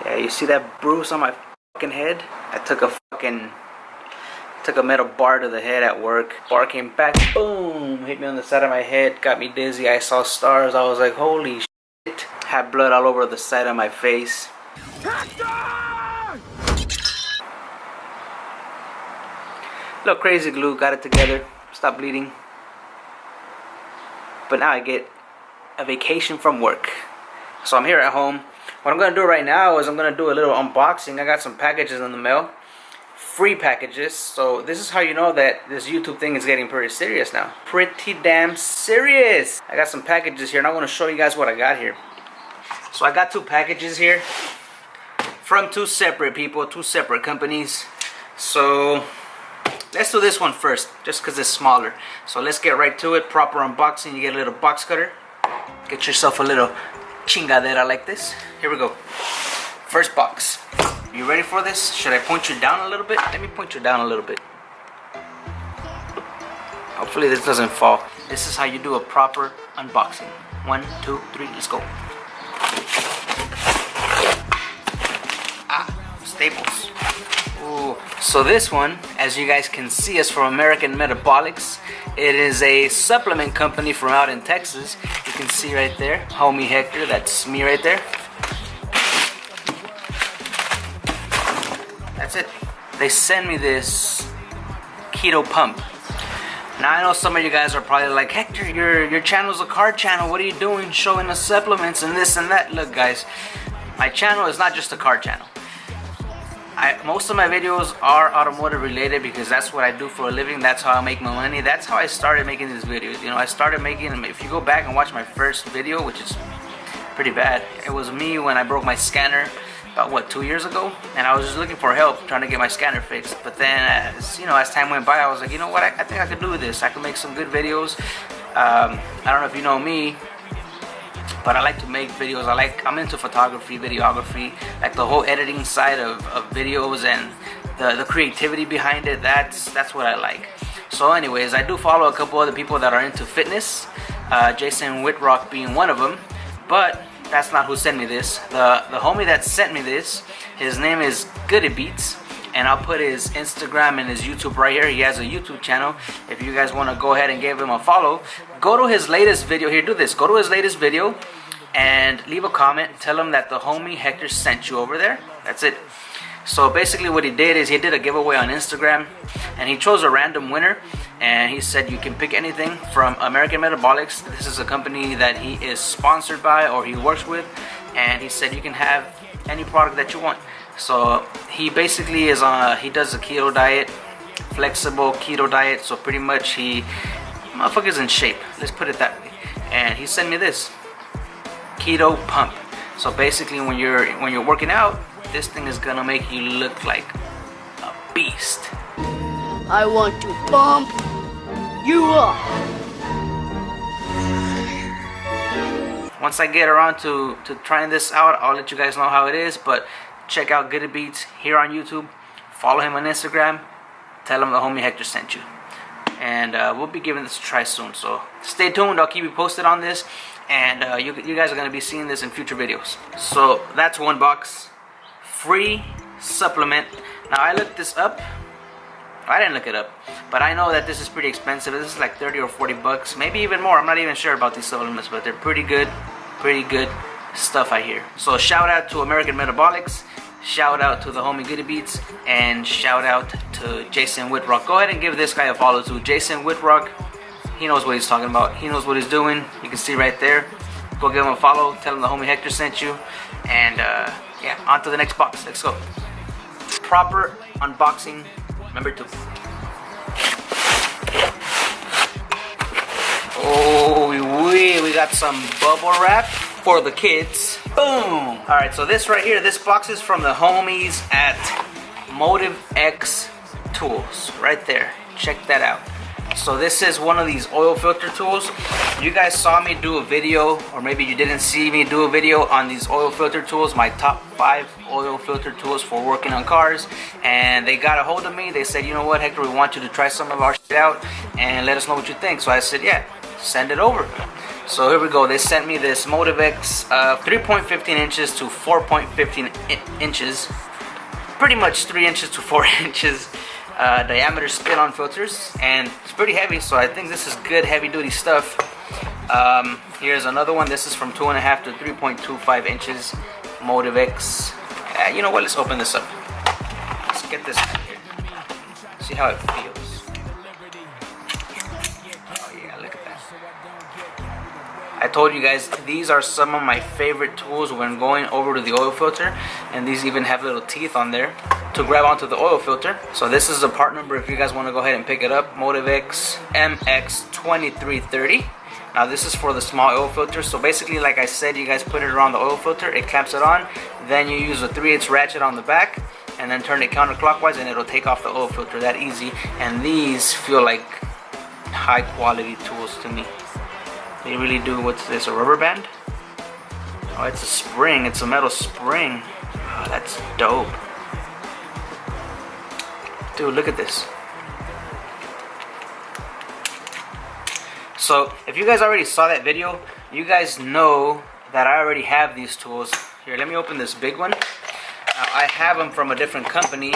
Yeah, you see that bruise on my fucking head? I took a metal bar to the head at work. Bar came back, boom, hit me on the side of my head, got me dizzy. I saw stars. I was like, holy shit. Had blood all over the side of my face. Little crazy glue, got it together, stopped bleeding. But now I get a vacation from work. So I'm here at home. What I'm gonna do right now is I'm gonna do a little unboxing. I got some packages in the mail, free packages. So this is how you know that this YouTube thing is getting pretty serious now. Pretty damn serious. I got some packages here and I want to show you guys what I got here. So I got 2 packages here from 2 separate people, 2 separate companies. So let's do this one first, just because it's smaller. So let's get right to it. Proper unboxing. You get a little box cutter. Get yourself a little chingadera like this. Here we go. First box. You ready for this? Should I point you down a little bit? Let me point you down a little bit. Hopefully this doesn't fall. This is how you do a proper unboxing. 1, 2, 3, let's go. Staples. Ooh. So this one, as you guys can see, is from American Metabolics. It is a supplement company from out in Texas. You can see right there, Homie Hector, that's me right there. That's it. They send me this keto pump. Now I know some of you guys are probably like, Hector, your channel's a car channel. What are you doing showing us supplements and this and that? Look guys, my channel is not just a car channel. Most of my videos are automotive related because that's what I do for a living. That's how I make my money. That's how I started making these videos. You know, I started making them. If you go back and watch my first video, which is pretty bad, it was me when I broke my scanner about what, 2 years ago, and I was just looking for help trying to get my scanner fixed. But then as time went by, I was like, you know what, I think I could do this. I could make some good videos. I don't know if you know me, but I like to make videos. I'm into photography, videography, like the whole editing side of videos and the creativity behind it. That's what I like. So anyways, I do follow a couple other people that are into fitness, Jason Whitrock being one of them, but that's not who sent me this. The homie that sent me this, his name is Goody Beats, and I'll put his Instagram and his YouTube right here. He has a YouTube channel. If you guys want to go ahead and give him a follow, go to his latest video. Here, do this. Go to his latest video and leave a comment. Tell him that the homie Hector sent you over there. That's it. So basically what he did is he did a giveaway on Instagram and he chose a random winner, and he said you can pick anything from American Metabolics. This is a company that he is sponsored by or he works with, and he said you can have any product that you want. So he basically is he does a keto diet, flexible keto diet. So pretty much motherfucker's in shape. Let's put it that way. And he sent me this keto pump. So basically when you're working out, this thing is gonna make you look like a beast. I want to bump you up. Once I get around to trying this out, I'll let you guys know how it is. But check out Goody Beats here on YouTube. Follow him on Instagram. Tell him the homie Hector sent you. And we'll be giving this a try soon. So stay tuned. I'll keep you posted on this. And you guys are going to be seeing this in future videos. So that's one box. Free supplement. Now I looked this up. I didn't look it up, but I know that this is pretty expensive. This is like 30 or 40 bucks, maybe even more. I'm not even sure about these supplements, but they're pretty good stuff I hear. So shout out to American Metabolics, shout out to the homie Goody Beats, and shout out to Jason Whitrock. Go ahead and give this guy a follow too. Jason Whitrock, he knows what he's talking about. He knows what he's doing. You can see right there. Go give him a follow. Tell him the homie Hector sent you. And yeah, on to the next box. Let's go. Proper unboxing number 2. Oh, we got some bubble wrap for the kids. Boom! Alright, so this right here, this box is from the homies at Motive X Tools. Right there. Check that out. So this is one of these oil filter tools. You guys saw me do a video, or maybe you didn't see me do a video on these oil filter tools, my top 5 oil filter tools for working on cars. And they got a hold of me. They said, you know what, Hector, we want you to try some of our shit out and let us know what you think. So I said, yeah, send it over. So here we go. They sent me this Motivex 3.15 inches to 4.15 inches. Pretty much 3 inches to 4 inches diameter spin-on filters. And it's pretty heavy, so I think this is good heavy-duty stuff. Here's another one. This is from 2.5 to 3.25 inches Motivex. You know what? Let's open this up. Let's get this out here. See how it feels. I told you guys these are some of my favorite tools when going over to the oil filter, and these even have little teeth on there to grab onto the oil filter. So this is the part number if you guys want to go ahead and pick it up. Motivex MX2330. Now this is for the small oil filter. So basically, like I said, you guys put it around the oil filter, it clamps it on, then you use a 3/8 ratchet on the back and then turn it counterclockwise and it'll take off the oil filter that easy. And these feel like high quality tools to me. They really do. What's this, a rubber band? Oh, it's a spring. It's a metal spring. Oh, that's dope. Dude, look at this. So, if you guys already saw that video, you guys know that I already have these tools. Here, let me open this big one. Now, I have them from a different company,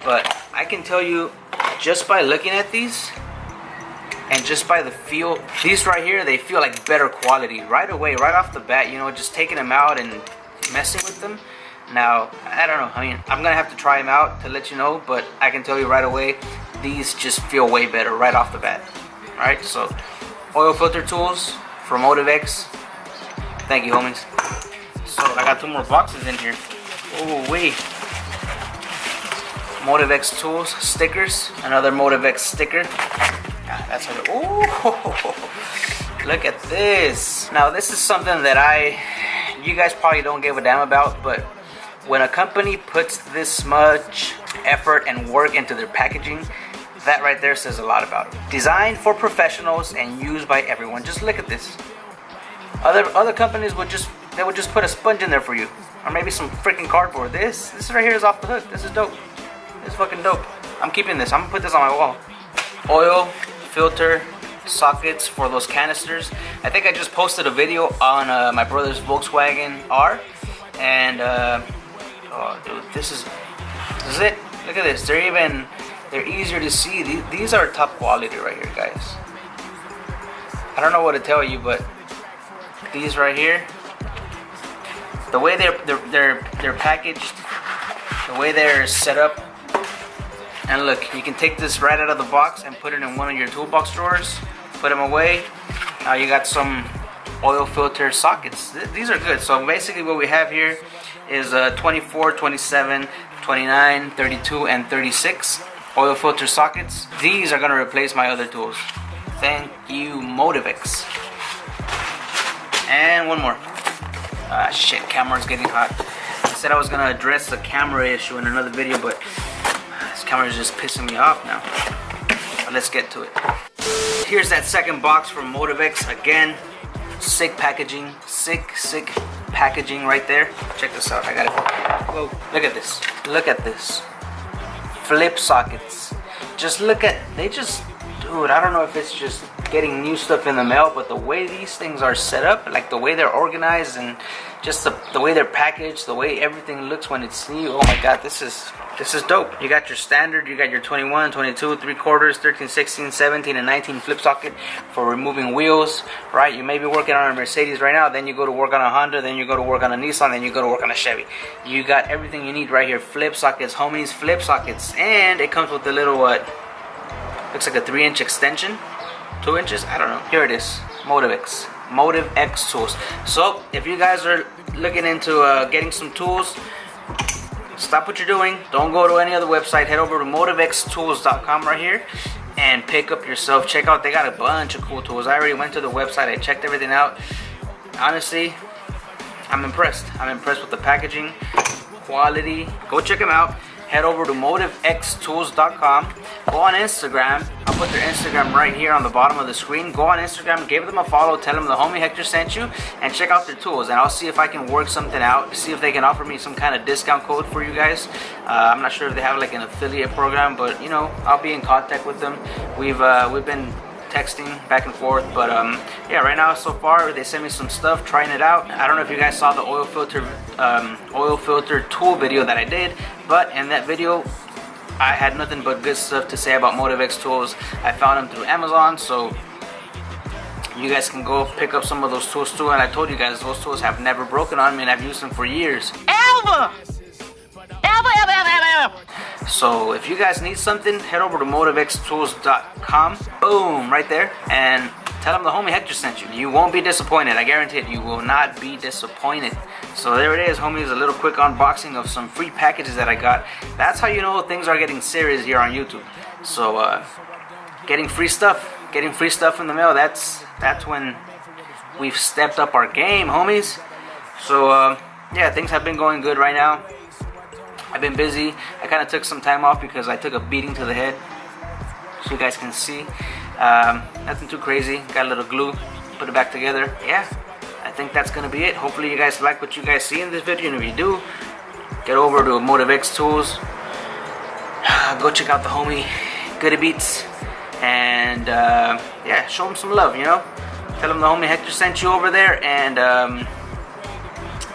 but I can tell you, just by looking at these, and just by the feel, these right here, they feel like better quality right away, right off the bat. You know, just taking them out and messing with them. Now, I don't know, I mean, I'm gonna have to try them out to let you know, but I can tell you right away, these just feel way better right off the bat. Alright, so oil filter tools from Motivex. Thank you, homies. So I got 2 more boxes in here. Oh wait, Motivex tools, stickers, another Motivex sticker. That's what. Oh, look at this. Now this is something that you guys probably don't give a damn about, but when a company puts this much effort and work into their packaging, that right there says a lot about it. Designed for professionals and used by everyone. Just look at this. Other companies would just put a sponge in there for you, or maybe some freaking cardboard. This right here is off the hook. This is dope. This is fucking dope. I'm keeping this. I'm gonna put this on my wall. Oil filter sockets for those canisters. I think I just posted a video on my brother's Volkswagen R, and oh dude, this is it. Look at this. They're easier to see. These are top quality right here, guys. I don't know what to tell you, but these right here, the way they're packaged, the way they're set up. And look, you can take this right out of the box and put it in one of your toolbox drawers, put them away. Now you got some oil filter sockets. These are good. So basically what we have here is 24, 27, 29, 32, and 36 oil filter sockets. These are going to replace my other tools. Thank you, Motivex. And one more. Ah shit, camera's getting hot. I said I was going to address the camera issue in another video, but this camera is just pissing me off now. But let's get to it. Here's that second box from Motivex. Again, sick packaging. Sick packaging right there. Check this out. I got it. Whoa. Look at this. Look at this. Flip sockets. Just look at, dude, I don't know if it's just getting new stuff in the mail, but the way these things are set up, like the way they're organized, and just the way they're packaged, the way everything looks when it's new. Oh my god, this is dope. You got your standard, you got your 21, 22, 3/4, 13, 16, 17, and 19 flip socket for removing wheels, right? You may be working on a Mercedes right now, then you go to work on a Honda, then you go to work on a Nissan, then you go to work on a Chevy. You got everything you need right here. Flip sockets, homies, flip sockets. And it comes with a little, looks like a 3-inch extension. 2 inches? I don't know. Here it is. Motivex tools. So if you guys are looking into getting some tools, stop what you're doing. Don't go to any other website. Head over to motivextools.com right here and pick up yourself. Check out, they got a bunch of cool tools. I already went to the website. I checked everything out. Honestly, I'm impressed. I'm impressed with the packaging, quality. Go check them out. Head over to motivextools.com. Go on Instagram. I'll put their Instagram right here on the bottom of the screen. Go on Instagram, give them a follow, tell them the homie Hector sent you, and check out their tools. And I'll see if I can work something out, see if they can offer me some kind of discount code for you guys. I'm not sure if they have like an affiliate program, but you know, I'll be in contact with them. We've been texting back and forth. But yeah, right now so far they sent me some stuff, trying it out. I don't know if you guys saw the oil filter tool video that I did, but in that video I had nothing but good stuff to say about Motivex tools. I found them through Amazon, so you guys can go pick up some of those tools too. And I told you guys those tools have never broken on me, and I've used them for years. Ever! So if you guys need something, head over to motivextools.com. Boom, right there, and tell them the homie Hector sent you. You won't be disappointed. I guarantee it. You will not be disappointed. So there it is, homies. A little quick unboxing of some free packages that I got. That's how you know things are getting serious here on YouTube. So getting free stuff in the mail. That's when we've stepped up our game, homies. So yeah, things have been going good right now. I've been busy. I kind of took some time off because I took a beating to the head, so you guys can see. Nothing too crazy. Got a little glue, put it back together. Yeah, I think that's gonna be it. Hopefully you guys like what you guys see in this video, and if you do, get over to Motivex Tools. Go check out the homie Goody Beats, and yeah, show him some love, you know. Tell him the homie Hector sent you over there, and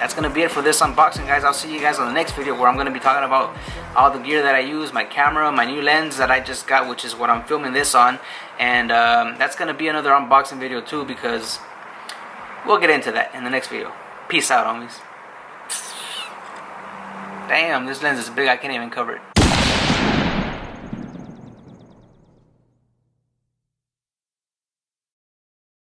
that's gonna be it for this unboxing, guys. I'll see you guys on the next video, where I'm gonna be talking about all the gear that I use, my camera, my new lens that I just got, which is what I'm filming this on, and that's gonna be another unboxing video too, because we'll get into that in the next video. Peace out, homies. Damn, this lens is big, I can't even cover it.